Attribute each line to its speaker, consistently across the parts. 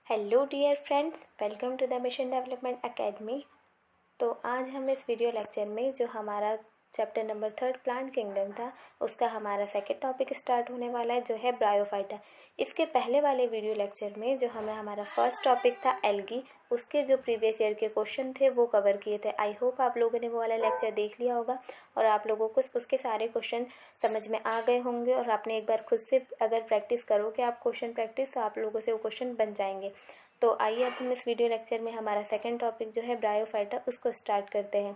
Speaker 1: Hello dear friends, welcome to the mission development academy. तो आज हम इस वीडियो लेक्चर में जो हमारा चैप्टर नंबर 3 प्लांट किंगडम था उसका हमारा सेकंड टॉपिक स्टार्ट होने वाला है, जो है ब्रायोफाइटा। इसके पहले वाले वीडियो लेक्चर में जो हमारा फर्स्ट टॉपिक था एल्गी, उसके जो प्रीवियस ईयर के क्वेश्चन थे वो कवर किए थे। आई होप आप लोगों ने वो वाला लेक्चर देख लिया होगा और आप लोगों को उसके सारे क्वेश्चन समझ में आ गए होंगे और आपने एक बार खुद से अगर प्रैक्टिस करोगे आप क्वेश्चन प्रैक्टिस, तो आप लोगों से वो क्वेश्चन बन जाएंगे। तो आइए अब हम इस वीडियो लेक्चर में हमारा सेकंड टॉपिक जो है ब्रायोफाइटा उसको स्टार्ट करते हैं।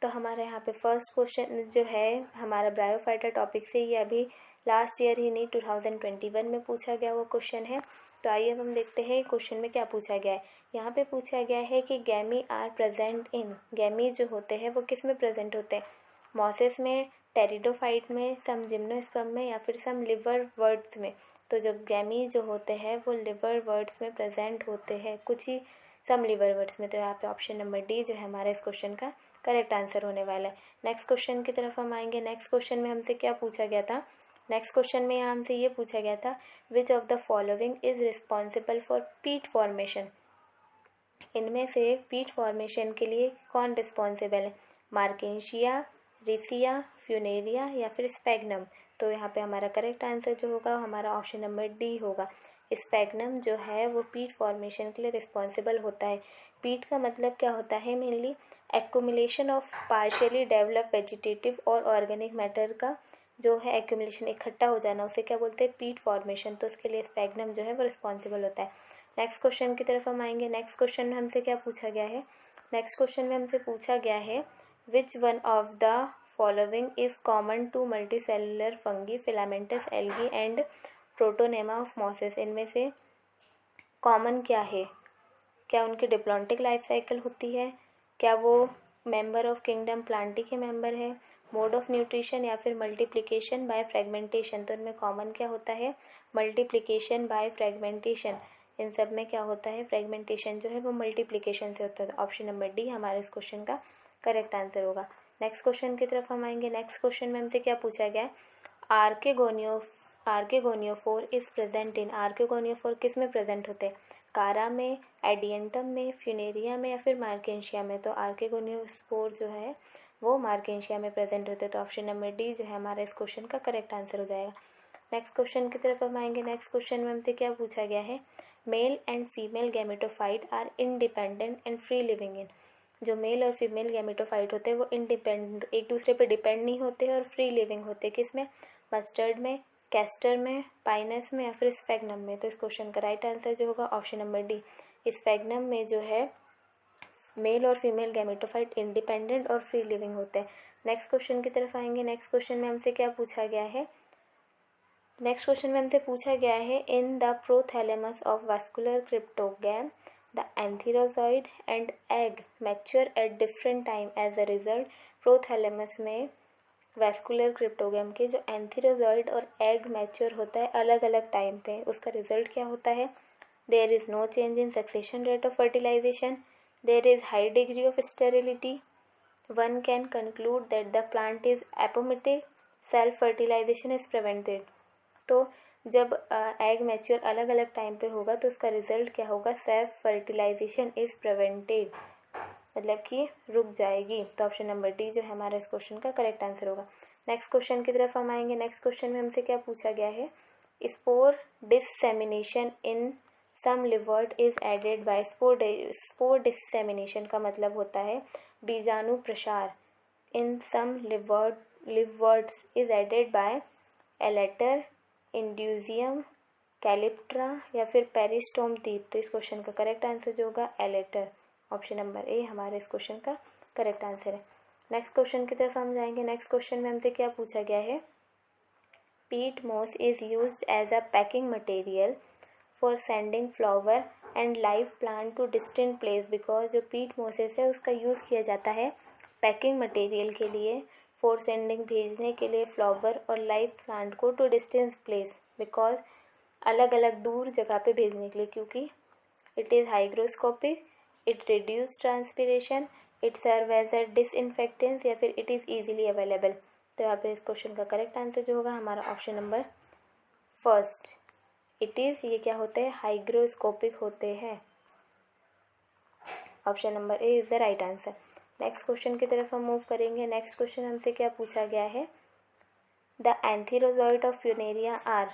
Speaker 1: तो हमारे यहाँ पे फर्स्ट क्वेश्चन जो है हमारा ब्रायोफाइटा टॉपिक से, ये अभी लास्ट ईयर ही नहीं 2021 में पूछा गया वो क्वेश्चन है। तो आइए अब हम देखते हैं क्वेश्चन में क्या पूछा गया है। यहाँ पे पूछा गया है कि गैमी आर प्रेजेंट इन, गैमी जो होते हैं वो किस में प्रेजेंट होते हैं, मॉसेस में, टेरिडोफाइट में, सम जिम्नोस्पर्म में या फिर सम लिवर वर्ड्स में। तो जो गैमी जो होते हैं वो लिवर वर्ड्स में प्रेजेंट होते हैं, कुछ ही सम लिवर वर्ड्स में। तो यहाँ पे ऑप्शन नंबर डी जो है हमारे इस क्वेश्चन का करेक्ट आंसर होने वाला है। नेक्स्ट क्वेश्चन की तरफ हम आएंगे। नेक्स्ट क्वेश्चन में हमसे क्या पूछा गया था, नेक्स्ट क्वेश्चन में यहाँ हमसे ये पूछा गया था, which of the following is responsible for पीट फॉर्मेशन। इनमें से पीट फॉर्मेशन के लिए कौन रिस्पॉन्सिबल है, मार्केशिया, रिसिया, फ्यूनेरिया या फिर स्पैग्नम। तो यहाँ पे हमारा करेक्ट आंसर जो होगा हमारा ऑप्शन नंबर डी होगा। स्पैग्नम जो है वो पीट फॉर्मेशन के लिए रिस्पॉन्सिबल होता है। पीट का मतलब क्या होता है, mainly accumulation of partially develop vegetative और ऑर्गेनिक मैटर का जो है एक्यूमुलेशन, इकट्ठा हो जाना, उसे क्या बोलते हैं, पीट फॉर्मेशन। तो उसके लिए स्पैग्नम जो है वो रिस्पॉन्सिबल होता है। नेक्स्ट क्वेश्चन की तरफ हम आएंगे। नेक्स्ट क्वेश्चन में हमसे क्या पूछा गया है, नेक्स्ट क्वेश्चन में हमसे पूछा गया है, which one of the following is common to multicellular fungi, filamentous, algae and protonema of mosses. इनमें से कॉमन क्या है, क्या उनकी डिप्लॉन्टिक लाइफ साइकिल होती है, क्या वो मेंबर ऑफ किंगडम प्लांटी के मेंबर है, मोड ऑफ न्यूट्रिशन या फिर मल्टीप्लिकेशन बाय फ्रेगमेंटेशन। तो इनमें कॉमन क्या होता है, मल्टीप्लिकेशन बाय फ्रेगमेंटेशन। इन सब में क्या होता है, फ्रेगमेंटेशन जो है वो मल्टीप्लिकेशन से होता है। ऑप्शन नंबर डी हमारे इस क्वेश्चन का करेक्ट आंसर होगा। नेक्स्ट क्वेश्चन की तरफ हम आएंगे। नेक्स्ट क्वेश्चन में हमसे क्या पूछा गया है, आर्केगोनियोफोर इज प्रेजेंट इन, आर्केगोनियोफोर किस में प्रेजेंट होते हैं, कारा में, एडियंटम में, फ्यूनेरिया में या फिर मार्केशिया में। तो आर्केगोनियोस्पोर जो है वो मार्केशिया में प्रेजेंट होते हैं। तो ऑप्शन नंबर डी जो है हमारा इस क्वेश्चन का करेक्ट आंसर हो जाएगा। नेक्स्ट क्वेश्चन की तरफ हम आएंगे। नेक्स्ट क्वेश्चन में हमसे क्या पूछा गया है, male and female gametophyte are independent and free living in. जो मेल और फीमेल गैमेटोफाइट होते हैं वो इंडिपेंडेंट, एक दूसरे पे डिपेंड नहीं होते और फ्री लिविंग होते। किस में, मस्टर्ड में, कैस्टर में, पाइनस में या फिर स्पैग्नम में। तो इस क्वेश्चन का राइट आंसर जो होगा ऑप्शन नंबर डी, स्पैग्नम में जो है मेल और फीमेल गैमेटोफाइट इंडिपेंडेंट और फ्री लिविंग होते हैं। नेक्स्ट क्वेश्चन की तरफ आएंगे। नेक्स्ट क्वेश्चन में हमसे क्या पूछा गया है, नेक्स्ट क्वेश्चन में हमसे पूछा गया है, in the prothallus of vascular cryptogam the antherozoid and egg mature at different time as a result. Prothallus में वैस्कुलर क्रिप्टोगैम के जो एंथीरोजॉइड और एग मैच्योर होता है अलग अलग टाइम पे, उसका रिजल्ट क्या होता है, there is no change in succession rate of fertilization, there is high degree of sterility, one can conclude that the plant is apomictic, self fertilization is prevented. तो जब एग मैच्योर अलग अलग time पे होगा तो उसका रिजल्ट क्या होगा, सेल्फ फर्टिलाइजेशन इज प्रिवेंटेड, मतलब कि रुक जाएगी। तो ऑप्शन नंबर डी जो है हमारा इस क्वेश्चन का करेक्ट आंसर होगा। नेक्स्ट क्वेश्चन की तरफ हम आएंगे। नेक्स्ट क्वेश्चन में हमसे क्या पूछा गया है, spore dissemination in some liverwort is aided by, spore dissemination का मतलब होता है बीजाणु प्रसार, in some liverworts is aided by elater, indusium, calyptra या फिर पेरिस्टोम तीत। तो इस क्वेश्चन का करेक्ट आंसर जो होगा एलेटर, ऑप्शन नंबर ए हमारे इस क्वेश्चन का करेक्ट आंसर है। नेक्स्ट क्वेश्चन की तरफ हम जाएंगे। नेक्स्ट क्वेश्चन में हमसे क्या पूछा गया है, peat moss is used as a packing material for sending flower and live plant to distant place, because जो पीट मोसेस है उसका यूज़ किया जाता है पैकिंग मटेरियल के लिए, फॉर सेंडिंग भेजने के लिए फ्लावर और लाइव प्लांट को टू डिस्टेंस प्लेस, बिकॉज अलग अलग दूर जगह पे भेजने के लिए, क्योंकि it is hygroscopic, it reduce transpiration, it serve as a disinfectants या फिर इट इज़ ईजिली अवेलेबल। तो यहाँ पे इस क्वेश्चन का करेक्ट आंसर जो होगा हमारा option number first, it is, ये क्या होते हैं, हाइग्रोस्कोपिक होते हैं। Option number A is the right answer. Next question की तरफ हम मूव करेंगे। नेक्स्ट क्वेश्चन हमसे क्या पूछा गया है, the antherozoid of Funaria are,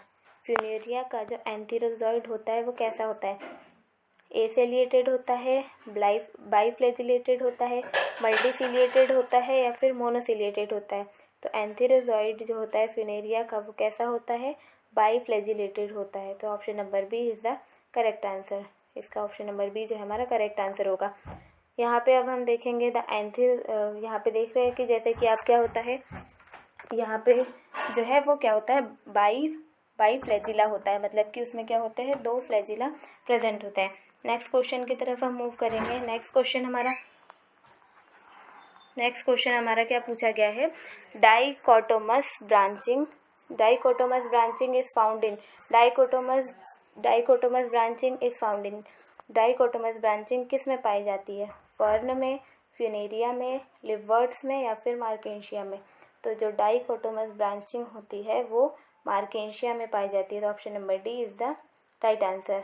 Speaker 1: Funaria का जो एंथीरोजॉइड होता है वो कैसा होता है, एसेलिएटेड होता है, बाइफ्लैजिलेटेड होता है, मल्टीसिलिएटेड होता है या फिर मोनोसिलिएटेड होता है। तो एंथीरोजॉइड जो होता है फ्यूनेरिया का वो कैसा होता है, बाइफ्लैजिलेटेड होता है। तो option number B is the correct answer. इसका ऑप्शन नंबर बी जो है हमारा करेक्ट आंसर होगा। यहाँ पे अब हम देखेंगे यहाँ पे देख रहे हैं कि जैसे कि आप क्या होता है, यहाँ पे जो है वो क्या होता है, बाई फ्लैजिला होता है, मतलब कि उसमें क्या होते हैं, 2 फ्लैजिला प्रेजेंट होते हैं। नेक्स्ट क्वेश्चन की तरफ हम मूव करेंगे। नेक्स्ट क्वेश्चन हमारा क्या पूछा गया है, dichotomous branching is found in, dichotomous branching किस में पाई जाती है, फर्न में, फ्यूनेरिया में, लिवर्ट्स में या फिर मार्केंशिया में। तो जो डाइकोटोमस ब्रांचिंग होती है वो मार्केंशिया में पाई जाती है। तो option number D is the right answer.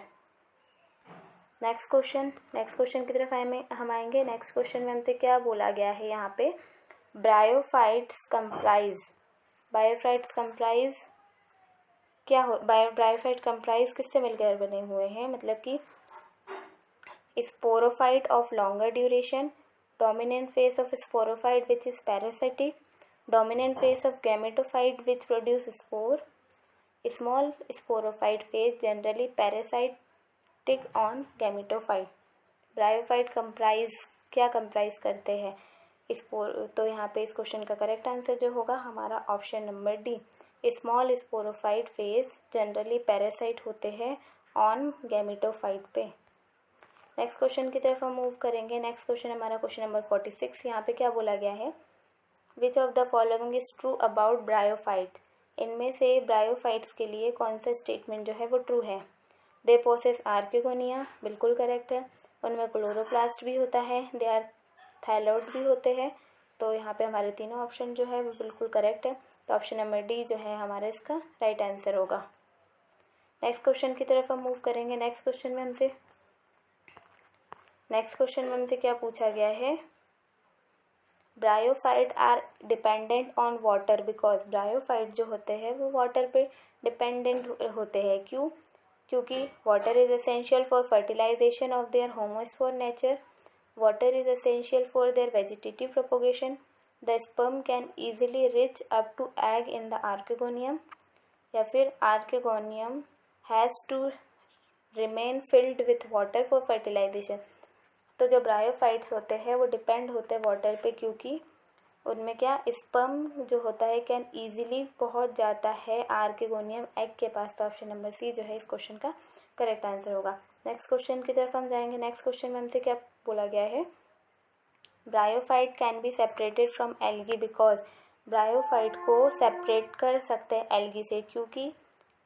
Speaker 1: Next question की तरफ हम आएंगे। नेक्स्ट क्वेश्चन में हमसे क्या बोला गया है, यहाँ पे ब्रायोफाइट्स कंप्राइज किससे मिलकर बने हुए हैं, मतलब कि sporophyte of longer duration, dominant face of sporophyte which is parasitic, dominant face of gametophyte which produce spore, small sporophyte face generally parasitic on gametophyte. Bryophyte क्या कंप्राइज करते हैं, तो यहाँ पे इस क्वेश्चन का करेक्ट आंसर जो होगा हमारा option number D, small sporophyte face generally parasite होते हैं ऑन गैमेटोफाइट पे। नेक्स्ट क्वेश्चन की तरफ हम मूव करेंगे। नेक्स्ट क्वेश्चन हमारा क्वेश्चन नंबर 46। यहाँ पे क्या बोला गया है, which of the following is true about bryophyte, इनमें से ब्रायोफाइट्स के लिए कौन सा स्टेटमेंट जो है वो ट्रू है। दे पोसेस आर्किगोनिया, बिल्कुल करेक्ट है। उनमें क्लोरोप्लास्ट भी होता है, दे आर थायलॉइड भी होते हैं। तो यहाँ पे हमारे तीनों ऑप्शन जो है वो बिल्कुल करेक्ट है। तो ऑप्शन नंबर डी जो है हमारा इसका राइट आंसर होगा। नेक्स्ट क्वेश्चन की तरफ हम मूव करेंगे। नेक्स्ट क्वेश्चन में हमसे क्या पूछा गया है, bryophyte are dependent on water because, bryophyte जो होते हैं वो वाटर पे डिपेंडेंट होते हैं, क्योंकि water is essential for fertilisation of their homosphore nature, water is essential for their vegetative propagation, the sperm can easily reach up to egg in the archegonium, या फिर archegonium has to remain filled with water for fertilisation. तो जो bryophytes होते हैं वो depend होते हैं water पे, क्योंकि उनमें क्या स्पर्म जो होता है कैन ईजिली पहुंच जाता है आर्किगोनियम एग के पास। तो ऑप्शन नंबर सी जो है इस क्वेश्चन का करेक्ट आंसर होगा। नेक्स्ट क्वेश्चन की तरफ हम जाएंगे। नेक्स्ट क्वेश्चन में हमसे क्या बोला गया है, bryophyte can be separated from algae because, bryophyte को सेपरेट कर सकते हैं एल्गी से क्योंकि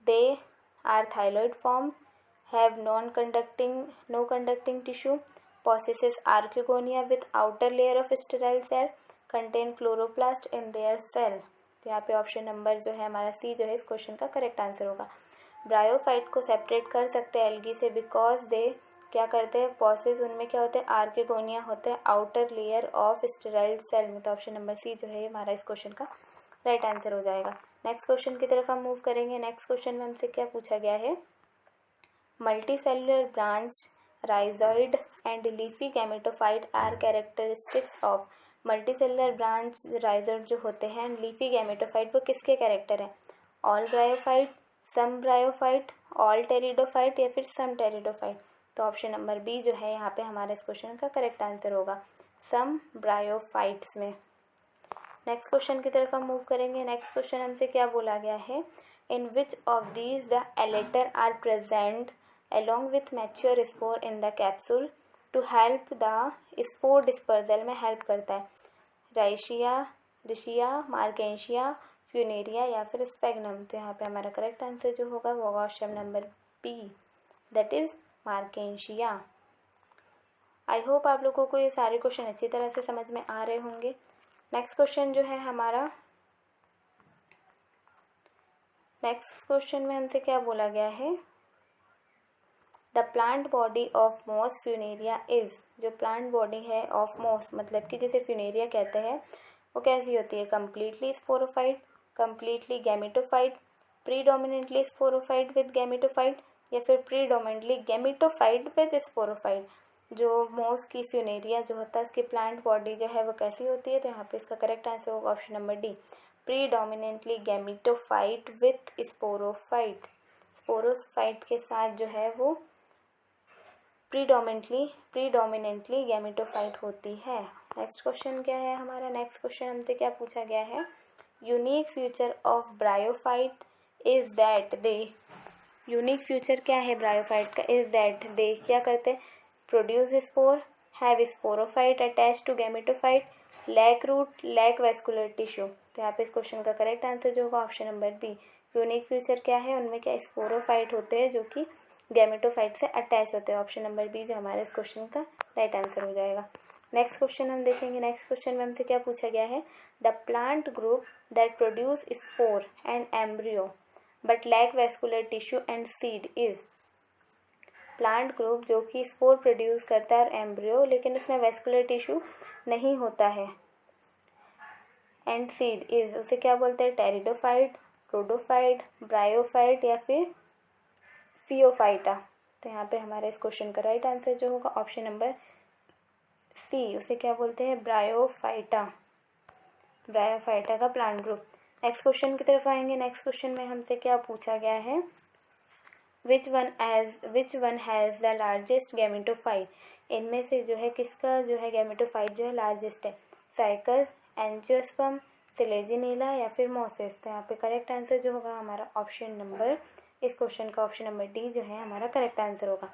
Speaker 1: they are thalloid form, have no conducting tissue, possesses archegonia with outer layer of sterile cell, contain chloroplast in their cell। तो यहाँ पे option number जो है हमारा सी जो है इस क्वेश्चन का करेक्ट आंसर होगा। ब्रायोफाइट को सेपरेट कर सकते हैं एल्गी से बिकॉज दे क्या करते हैं, पॉसेस उनमें क्या होते हैं, आर्किगोनिया होते हैं outer layer of sterile cell में। तो ऑप्शन नंबर सी जो है हमारा इस क्वेश्चन का राइट आंसर हो जाएगा। नेक्स्ट क्वेश्चन की तरफ हम मूव करेंगे। नेक्स्ट क्वेश्चन में हमसे क्या पूछा गया है, multicellular branch rhizoid and leafy gametophyte are characteristics of, multicellular branch rhizoid जो होते हैं एंड लीफी गैमेटोफाइट वो किसके कैरेक्टर हैं, ऑल ब्रायोफाइट, सम ब्रायोफाइट, ऑल टेरिडोफाइट या फिर सम टेरिडोफाइट। तो ऑप्शन नंबर बी जो है यहाँ पे हमारे इस क्वेश्चन का करेक्ट आंसर होगा, सम ब्रायोफाइट्स में। नेक्स्ट क्वेश्चन की तरफ हम मूव करेंगे। नेक्स्ट क्वेश्चन हमसे क्या बोला गया है, in which of these the elater are present along with mature spore in the capsule to help the spore dispersal में हेल्प करता है, रिशिया, मार्केंशिया, फ्यूनेरिया या फिर स्पेगनम। तो यहाँ पे हमारा करेक्ट आंसर जो होगा वो होगा option number B, that is marchantia. I hope आप लोगों को ये सारे क्वेश्चन अच्छी तरह से समझ में आ रहे होंगे। नेक्स्ट क्वेश्चन जो है हमारा, नेक्स्ट क्वेश्चन में हमसे क्या बोला गया है, द प्लांट बॉडी ऑफ मोस फ्यूनेरिया इज़, जो प्लांट बॉडी है ऑफ मोस मतलब कि जिसे फ्यूनेरिया कहते हैं, वो कैसी होती है? Completely sporophyte, completely gametophyte, predominantly sporophyte with gametophyte, या फिर प्रीडोमिनेंटली गैमेटोफाइट विद स्पोरोफाइट। जो मोस की फ्यूनेरिया जो होता है उसकी प्लांट बॉडी जो है वो कैसी होती है? तो यहाँ पे इसका करेक्ट आंसर होगा option number D, predominantly gametophyte with sporophyte. Sporophyte के साथ जो है वो प्रीडोमिनेंटली गैमेटोफाइट होती है। नेक्स्ट क्वेश्चन क्या है हमारा? नेक्स्ट क्वेश्चन हमसे क्या पूछा गया है? Unique feature of bryophyte is that they, unique feature क्या है ब्रायोफाइट का? इज दैट दे क्या करते हैं? Produce spore, have sporophyte attach to gametophyte, lack root, lack vascular tissue. तो यहाँ पे इस क्वेश्चन का करेक्ट आंसर जो होगा option number B, unique feature क्या है? उनमें क्या स्पोरोफाइट होते हैं जो कि गैमेटोफाइट से अटैच होते हैं। ऑप्शन नंबर बी जो हमारे इस क्वेश्चन का राइट आंसर हो जाएगा। नेक्स्ट क्वेश्चन हम देखेंगे। नेक्स्ट क्वेश्चन में हमसे क्या पूछा गया है? The plant group that produce spore and embryo but lack vascular tissue and seed is, plant group जो कि स्पोर प्रोड्यूस करता है और एम्ब्रियो लेकिन उसमें वैस्कुलर टिश्यू नहीं होता है एंड सीड इज, उसे क्या बोलते हैं? टेरिडोफाइट, रोडोफाइट, ब्रायोफाइट या फिर फियोफाइटा। तो यहाँ पे हमारे इस क्वेश्चन का राइट आंसर जो होगा ऑप्शन नंबर सी, उसे क्या बोलते हैं? ब्रायोफाइटा, ब्रायोफाइटा का प्लांट ग्रुप। नेक्स्ट क्वेश्चन की तरफ आएंगे। नेक्स्ट क्वेश्चन में हमसे क्या पूछा गया है? Which one has the largest gametophyte, इनमें से जो है किसका जो है गैमेटोफाइट जो है लार्जेस्ट है? साइकस, एंजियोस्पर्म, सिलेजिनेला या फिर मोसेस। तो यहाँ पे करेक्ट आंसर जो होगा हमारा ऑप्शन नंबर, इस क्वेश्चन का ऑप्शन नंबर डी जो है हमारा करेक्ट आंसर होगा।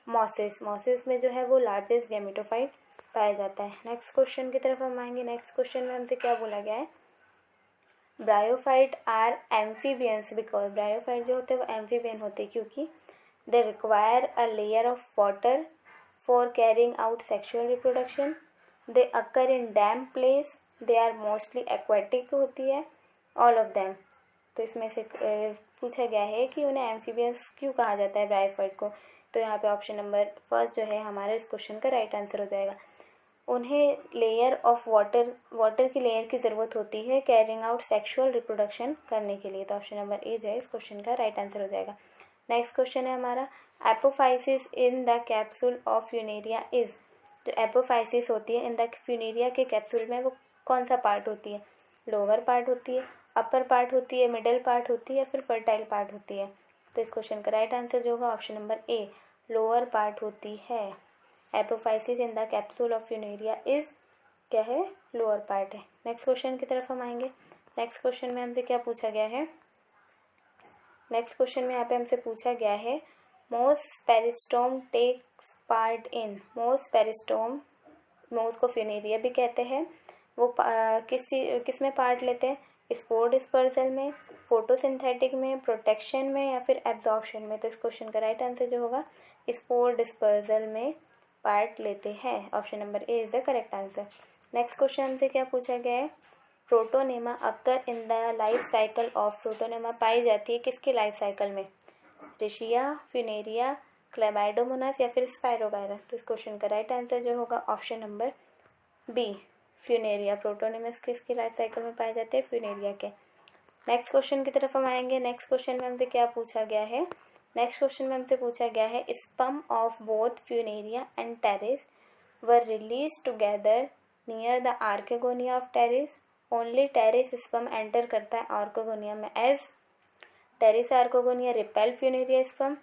Speaker 1: मोसेस, मोसेस में जो है वो लार्जेस्ट गैमेटोफाइट पाया जाता है। नेक्स्ट क्वेश्चन की तरफ हम आएंगे। नेक्स्ट क्वेश्चन में हमसे क्या बोला गया है? Bryophyte are amphibians because, bryophyte जो होते हैं वो एम्फीबियन होते हैं क्योंकि they require a layer of water for carrying out sexual reproduction, they occur in damp place, they are mostly aquatic होती है, ऑल ऑफ देम। तो इसमें से पूछा गया है कि उन्हें एम्फीबियंस क्यों कहा जाता है ब्रायोफाइट को। तो यहाँ पे ऑप्शन नंबर फर्स्ट जो है हमारा इस क्वेश्चन का राइट आंसर हो जाएगा। उन्हें लेयर ऑफ वाटर की लेयर की ज़रूरत होती है कैरिंग आउट सेक्सुअल रिप्रोडक्शन करने के लिए। तो ऑप्शन नंबर ए जो है इस क्वेश्चन का राइट आंसर हो जाएगा। नेक्स्ट क्वेश्चन है हमारा apophysis in the capsule of Funaria is, जो एपोफाइसिस होती है इन द फ्यूनेरिया के कैप्सूल में वो कौन सा पार्ट होती है? लोअर पार्ट होती है, अपर पार्ट होती है, मिडल पार्ट होती है या फिर फर्टाइल पार्ट होती है? तो इस क्वेश्चन का राइट आंसर जो होगा option number A, lower part होती है। Apophysis in the capsule of Funaria is क्या है? लोअर पार्ट है। नेक्स्ट क्वेश्चन की तरफ हम आएंगे। नेक्स्ट क्वेश्चन में हमसे क्या पूछा गया है? नेक्स्ट क्वेश्चन में यहाँ पे हमसे पूछा गया है मोस पेरिस्टोम टेक्स पार्ट इन, मोस पेरिस्टोम, मोस को फ्यूनेरिया भी कहते हैं, वो किस में पार्ट लेते हैं? स्पोर डिस्पर्सल में, फोटोसिंथेटिक में, प्रोटेक्शन में या फिर एब्जॉर्प्शन में? तो इस क्वेश्चन का राइट आंसर जो होगा स्पोर डिस्पर्सल में पार्ट लेते हैं। Option number A is the correct answer. Next question हमसे क्या पूछा गया है? Protonema occur in the life cycle of, protonema पाई जाती है किसके लाइफ साइकिल में? रिशिया, फ्यूनेरिया, क्लेमाइडोमोनास या फिर स्पायरोगायरस? तो इस क्वेश्चन का राइट आंसर जो होगा ऑप्शन नंबर बी, फ्यूनेरिया। प्रोटोनेमस किसकी लाइफ साइकिल में पाए जाते हैं? फ्यूनेरिया के। नेक्स्ट क्वेश्चन की तरफ हम आएंगे। नेक्स्ट क्वेश्चन में हमसे क्या पूछा गया है? नेक्स्ट क्वेश्चन में हमसे पूछा गया है sperm of both Funaria and Pteris were release together near the archegonia of Pteris, only Pteris sperm enter करता है आर्केगोनिया में as Pteris archegonia repel Funaria sperm,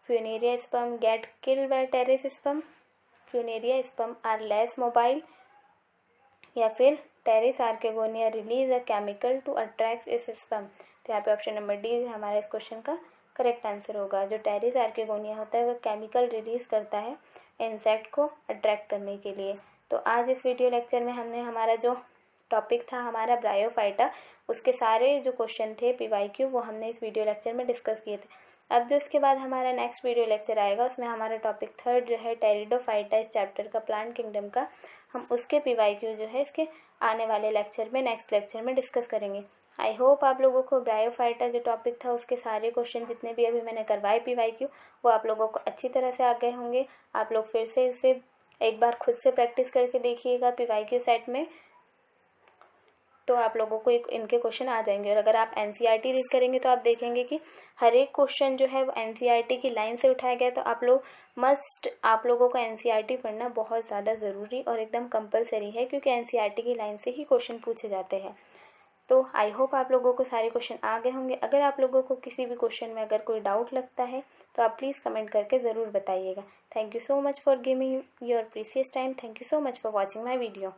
Speaker 1: Funaria sperm get killed by Pteris sperm, Funaria sperm are less mobile या फिर Pteris archegonia release a chemical to attract इस sperm. तो यहाँ पे option number D हमारा इस क्वेश्चन का करेक्ट आंसर होगा। जो टेरिस आर्केगोनिया होता है वह केमिकल रिलीज करता है इंसेक्ट को अट्रैक्ट करने के लिए। तो आज इस वीडियो लेक्चर में हमने हमारा जो टॉपिक था हमारा ब्रायोफाइटा, उसके सारे जो क्वेश्चन थे PYQ वो हमने इस वीडियो लेक्चर में डिस्कस किए थे। अब जो इसके बाद हमारा नेक्स्ट वीडियो लेक्चर आएगा उसमें हमारा टॉपिक थर्ड जो है टेरिडोफाइटा इस चैप्टर का, प्लांट किंगडम का, हम उसके PYQ जो है इसके आने वाले लेक्चर में, नेक्स्ट लेक्चर में डिस्कस करेंगे। आई होप आप लोगों को ब्रायोफाइटा जो टॉपिक था उसके सारे क्वेश्चन जितने भी अभी मैंने करवाए PYQ वो आप लोगों को अच्छी तरह से आ गए होंगे। आप लोग फिर से इसे एक बार खुद से प्रैक्टिस करके देखिएगा PYQ सेट में, तो आप लोगों को इनके क्वेश्चन आ जाएंगे। और अगर आप NCERT रीड करेंगे तो आप देखेंगे कि हर एक क्वेश्चन जो है वो NCERT की लाइन से उठाया गया। तो आप लोगों को NCERT पढ़ना बहुत ज़्यादा ज़रूरी और एकदम कंपलसरी है, क्योंकि NCERT की लाइन से ही क्वेश्चन पूछे जाते हैं। तो आई होप आप लोगों को सारे क्वेश्चन आ गए होंगे। अगर आप लोगों को किसी भी क्वेश्चन में अगर कोई डाउट लगता है तो आप प्लीज़ कमेंट करके ज़रूर बताइएगा। Thank you so much for giving your precious time. Thank you so much for watching my video.